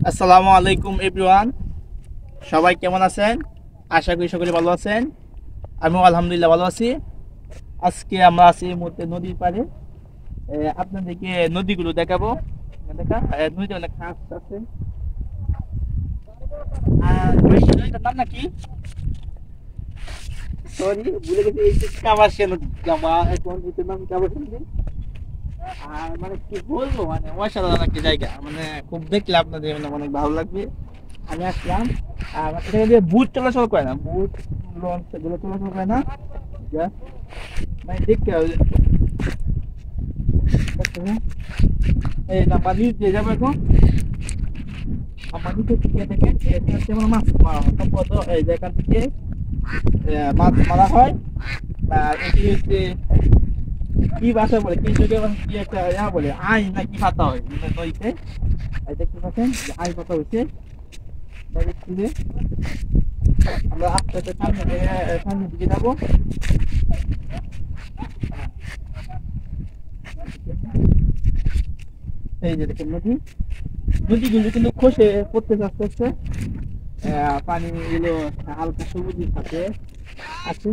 আসসালামু আলাইকুম এভরিওয়ান, সবাই কেমন আছেন? আশা করি সকলে ভালো আছেন। আমিও আলহামদুলিল্লাহ ভালো আছি। আজকে আমরা আছি এই মুহূর্তে নদীর পাড়ে। আপনাদেরকে নদীগুলো দেখাবো। নদীতে অনেক মাছ আছে। আর ওই নদীটার নাম নাকি? সরি, ভুলে গেছি। এই যে কামারশিয়া নদী, এখন এটার নাম কামারশিয়া নদী। আর মানে কি বলবো, মানে অসাধারণ একটা জায়গা, মানে খুব দেখলে আপনাদের মানে অনেক ভালো লাগবে। আমি আসলাম। আর এখানে দিয়ে বুট চলাচল করে না, বুট লঞ্চ এগুলো চলাচল করে না। Just মানে দেখতে হবে। এই না পানি দিয়ে যাবো এখন। পানি থেকে দেখেন এটা হচ্ছে আমার মাছ মারা হয়। সম্ভবত এই যেখান থেকে মাছ মারা হয়। আর এটি হচ্ছে কি ভাষা বলে, কি যুগে কি একটা বলে, আই না কি পাতা হয় নদীতে। এই দেখতে পাচ্ছেন যে আই পাতা হচ্ছে নদীর তীরে। আমরা আস্তে আস্তে সামনের দিকে যাবো। এই যে দেখেন নদী, নদীগুলো কিন্তু খসে পড়তেছে আস্তে আস্তে। পানি গুলো হালকা সবুজের সাথে আছে।